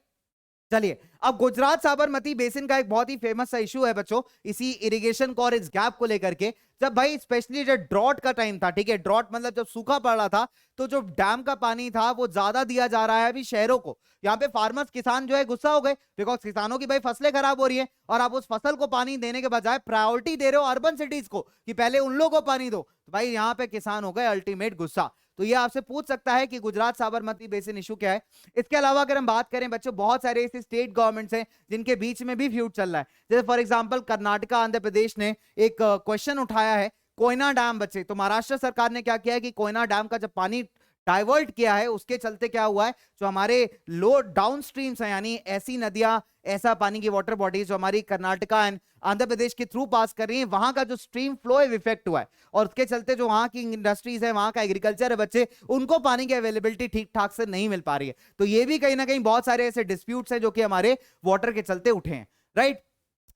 चलिए, अब गुजरात साबरमती बेसिन का एक बहुत ही फेमस सा इशू है बच्चों, इसी इरिगेशन को और इस गैप को लेकर के। जब भाई स्पेशली जब ड्रॉट का टाइम था, ठीक है, ड्रॉट मतलब जब सूखा पड़ रहा था, तो जो डैम का पानी था वो ज्यादा दिया जा रहा है अभी शहरों को। यहाँ पे फार्मर्स, किसान जो है गुस्सा हो गए, बिकॉज किसानों की भाई फसलें खराब हो रही है और आप उस फसल को पानी देने के बजाय प्रायोरिटी दे रहे हो अर्बन सिटीज को कि पहले उन लोगों को पानी दो। तो भाई यहाँ पे किसान हो गए अल्टीमेट गुस्सा। तो ये आपसे पूछ सकता है कि गुजरात साबरमती बेसिन इशू क्या है। इसके अलावा अगर हम बात करें बच्चों, बहुत सारे ऐसे स्टेट गवर्नमेंट्स हैं जिनके बीच में भी फ्यूड चल रहा है। जैसे फॉर एग्जांपल कर्नाटका, आंध्र प्रदेश ने एक क्वेश्चन उठाया है, कोयना डैम बच्चे। तो महाराष्ट्र सरकार ने क्या किया है कि कोयना डैम का जब पानी डाइवर्ट किया है, उसके चलते क्या हुआ है, जो हमारे लो डाउन स्ट्रीम्स हैं, यानी ऐसी नदियां, ऐसा पानी की वाटर बॉडीज जो हमारी कर्नाटका एंड आंध्र प्रदेश के थ्रू पास कर रही हैं, वहां का जो स्ट्रीम फ्लो है इफेक्ट हुआ है। और उसके चलते जो वहां की इंडस्ट्रीज है, वहां का एग्रीकल्चर है बच्चे, उनको पानी की अवेलेबिलिटी ठीक ठाक से नहीं मिल पा रही है। तो ये भी कहीं ना कहीं बहुत सारे ऐसे डिस्प्यूट्स हैं जो कि हमारे वाटर के चलते उठे हैं, राइट।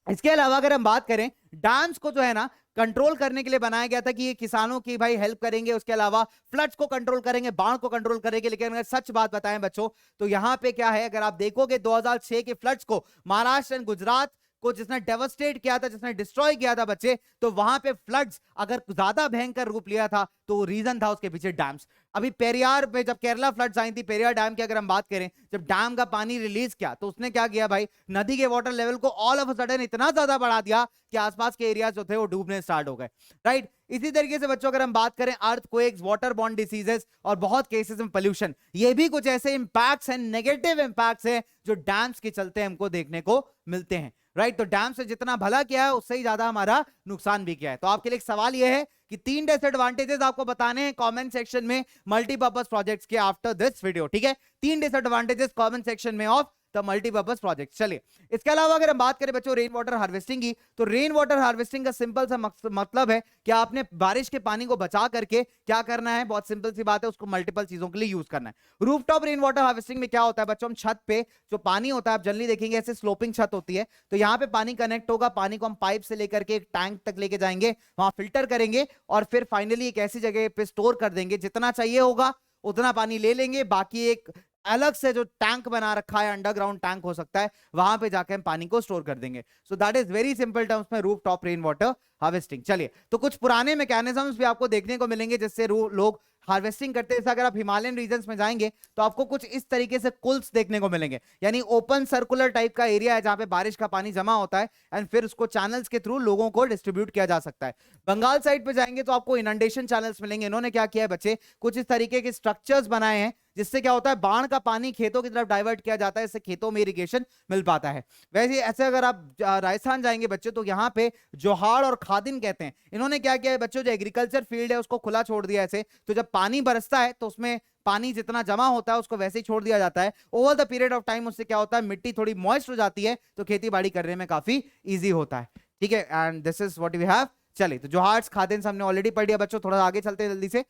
इसके अलावा अगर हम बात करें, डैम्स को जो है ना कंट्रोल करने के लिए बनाया गया था कि ये किसानों की भाई हेल्प करेंगे, उसके अलावा फ्लड्स को कंट्रोल करेंगे, बाढ़ को कंट्रोल करेंगे। लेकिन अगर सच बात बताएं बच्चों, तो यहां पे क्या है, अगर आप देखोगे 2006 के फ्लड्स को, महाराष्ट्र एंड गुजरात को जिसने डेवस्टेट किया था, जिसने डिस्ट्रॉय किया था बच्चे, तो वहां पे फ्लड्स अगर ज्यादा भयंकर रूप लिया था तो रीजन था उसके पीछे डैम्स। अभी पेरियार पे जब केरला फ्लड्स आई थी, पेरियार डैम की अगर हम बात करें, जब डैम का पानी रिलीज किया तो उसने क्या किया भाई, नदी के वाटर लेवल को ऑल ऑफ अ सडन इतना ज्यादा बढ़ा दिया कि आसपास के एरिया जो थे वो डूबने स्टार्ट हो गए, राइट। इसी तरीके से बच्चों अगर हम बात करें, अर्थक्वेक्स, वाटर बॉर्न डिसीजेस और बहुत केसेस में पोल्यूशन, ये भी कुछ ऐसे इंपैक्ट्स हैं, नेगेटिव इंपैक्ट्स हैं जो डैम्स के चलते हमको देखने को मिलते हैं, राइट। तो डैम से जितना भला किया है उससे ही ज्यादा हमारा नुकसान भी किया है। तो आपके लिए एक सवाल यह है कि 3 डिसएडवांटेजेस आपको बताने हैं कमेंट सेक्शन में मल्टीपर्पज प्रोजेक्ट्स के आफ्टर दिस वीडियो, ठीक है। 3 डिसएडवांटेजेस कमेंट सेक्शन में ऑफ द मल्टीपर्पज प्रोजेक्ट। चलिए, इसके अलावा अगर हम बात करें बच्चों रेन वाटर हार्वेस्टिंग की, तो रेन वाटर हार्वेस्टिंग का सिंपल सा मतलब है कि आपने बारिश के पानी को बचा करके क्या करना है, बहुत सिंपल सी बात है, उसको मल्टीपल चीजों के लिए यूज करना है। रूफटॉप रेन वाटर हार्वेस्टिंग में क्या होता है बच्चों, हम छत पे जो पानी होता है, आप जल्दी देखेंगे ऐसे स्लोपिंग छत होती है, तो यहाँ पे पानी कनेक्ट होगा, पानी को हम पाइप से लेकर के एक टैंक तक लेके जाएंगे, वहां फिल्टर करेंगे और फिर फाइनली एक ऐसी जगह पे स्टोर कर देंगे, जितना चाहिए होगा उतना पानी ले लेंगे, बाकी एक अलग से जो टैंक बना रखा है, अंडरग्राउंड टैंक हो सकता है, वहां पे जाके हम पानी को स्टोर कर देंगे। So that is very simple terms में roof top rain water harvesting. चलिए, तो कुछ पुराने मैकेनिज्म्स भी आपको देखने को मिलेंगे जिससे लोग हार्वेस्टिंग करते हैं। अगर आप हिमालयन रीजन्स में जाएंगे तो आपको कुछ इस तरीके से कुल्स देखने को मिलेंगे, यानी ओपन सर्कुलर टाइप का एरिया है जहां पे बारिश का पानी जमा होता है एंड फिर उसको चैनल्स के थ्रू लोगों को डिस्ट्रीब्यूट किया जा सकता है। बंगाल साइड पे जाएंगे तो आपको इनंडेशन चैनल्स मिलेंगे। इन्होंने क्या किया है बच्चे, कुछ इस तरीके के स्ट्रक्चर्स बनाए हैं जिससे क्या होता है, बाढ़ का पानी खेतों की तरफ डाइवर्ट किया जाता है, इससे खेतों में इरिगेशन मिल पाता है। वैसे ऐसे अगर आप राजस्थान जाएंगे बच्चे तो यहाँ पे जोहाड़ और खादिन कहते हैं, इन्होंने क्या किया है बच्चों, जो एग्रीकल्चर फील्ड है उसको खुला छोड़ दिया ऐसे, तो जब पानी बरसता है तो उसमें पानी जितना जमा होता है उसको वैसे ही छोड़ दिया जाता है। Over the period of time उससे क्या होता है, मिट्टी थोड़ी मॉइस्ट हो जाती है, तो खेती बाड़ी करने में काफी ईजी होता है। ठीक है, and this is what we have. चलिए, तो जोहार्स खादिन हमने ऑलरेडी पढ़ लिया बच्चों, थोड़ा आगे चलते हैं जल्दी से।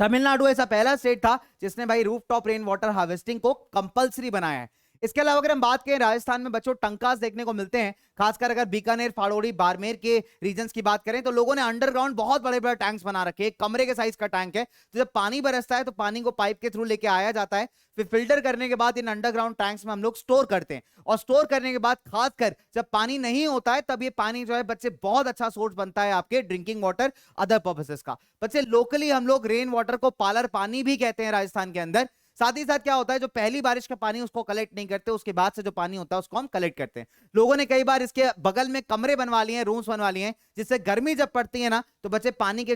तमिलनाडु ऐसा पहला स्टेट था जिसने भाई रूफटॉप रेन वाटर हार्वेस्टिंग को कंपलसरी बनाया है। इसके अलावा अगर हम बात करें, राजस्थान में बच्चों टंकास देखने को मिलते हैं, खासकर अगर बीकानेर, फाड़ोड़ी, बाड़मेर के रीजन्स की बात करें तो लोगों ने अंडरग्राउंड बहुत बड़े बड़े टैंक्स बना रखे हैं, कमरे के साइज का टैंक है, तो जब पानी बरसता है तो पानी को पाइप के थ्रू लेके आया जाता है, फिर फिल्टर करने के बाद इन अंडरग्राउंड टैंक्स में हम लोग स्टोर करते हैं, और स्टोर करने के बाद खासकर जब पानी नहीं होता है तब ये पानी जो है बच्चे बहुत अच्छा सोर्स बनता है आपके ड्रिंकिंग वाटर, अदर पर्पसेस का। बच्चे लोकली हम लोग रेन वाटर को पालर पानी भी कहते हैं राजस्थान के अंदर। साथ ही साथ क्या होता है, जो पहली बारिश का पानी उसको कलेक्ट नहीं करते, उसके बाद से जो पानी होता है उसको हम कलेक्ट करते हैं। लोगों ने कई बार इसके बगल में कमरे बनवा लिए हैं, रूम्स बनवा लिए हैं, जिससे गर्मी जब पड़ती है ना तो बच्चे पानी के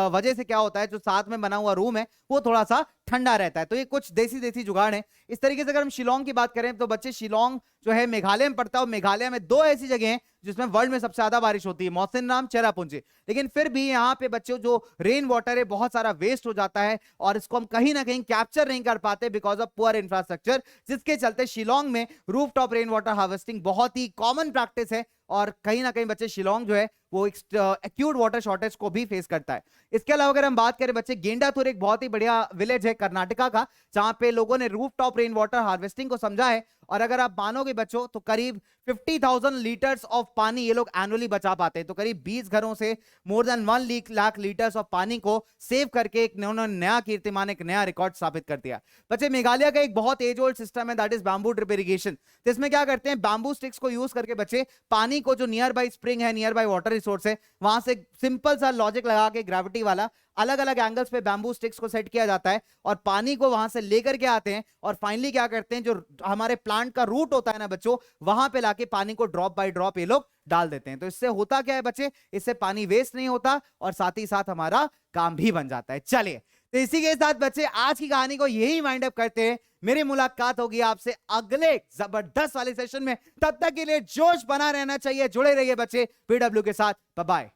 वजह से क्या होता है, जो साथ में बना हुआ रूम है वो थोड़ा सा ठंडा रहता है। तो ये कुछ देसी देसी जुगाड़ है। इस तरीके से अगर हम शिलोंग की बात करें तो बच्चे शिलोंग जो है मेघालय में पड़ता है, और मेघालय में दो ऐसी जगह हैं जिसमें वर्ल्ड में सबसे ज्यादा बारिश होती है, मौसिनराम, चेरापूंजी। लेकिन फिर भी यहाँ पे बच्चों जो रेन वाटर है बहुत सारा वेस्ट हो जाता है और इसको हम कहीं ना कहीं कैप्चर नहीं कर पाते बिकॉज ऑफ पुअर इंफ्रास्ट्रक्चर, जिसके चलते शिलोंग में रूफटॉप रेन वाटर हार्वेस्टिंग बहुत ही कॉमन प्रैक्टिस है, और कहीं ना कहीं बच्चे शिलोंग जो है वो एक्यूट वाटर शॉर्टेज को भी फेस करता है। इसके अलावा अगर हम बात करें बच्चे, गेंडाथुर एक बहुत ही बढ़िया विलेज है कर्नाटका का, जहां पे लोगों ने रूफटॉप रेन वाटर हार्वेस्टिंग को समझा है, और अगर आप मानोगे बच्चों तो करीब 50,000 लीटर्स ऑफ पानी ये लोग एनुअली बचा पाते हैं। तो करीब 20 घरों से more than 1 lakh litres of पानी को सेव करके एक उन्होंने नया कीर्तिमान, एक नया रिकॉर्ड स्थापित कर दिया। बच्चे, मेघालय का एक बहुत एज ओल्ड सिस्टम है, that is bamboo drip irrigation. तो इसमें क्या करते हैं, बैम्बू स्टिक्स को यूज करके बच्चे पानी को, जो नियर बाई स्प्रिंग है, नियर बाई वाटर रिसोर्स है, वहां से सिंपल सा लॉजिक लगा के ग्रेविटी वाला अलग अलग एंगल्स पे बैम्बू स्टिक्स को सेट किया जाता है, और पानी को वहां से लेकर के आते हैं, और फाइनली क्या करते हैं, जो हमारे प्लांट का रूट होता है ना बच्चों, वहां पे लाके पानी को ड्रॉप बाय ड्रॉप ये लोग डाल देते हैं। तो इससे होता क्या है बच्चे, इससे पानी वेस्ट नहीं होता और साथ ही साथ हमारा काम भी बन जाता है। चलिए, तो इसी के साथ बच्चे आज की कहानी को यही वाइंड अप करते हैं। मेरी मुलाकात होगी आपसे अगले जबरदस्त वाले सेशन में, तब तक के लिए जोश बना रहना चाहिए, जुड़े रहिए बच्चे पीडब्ल्यू के साथ। Bye bye.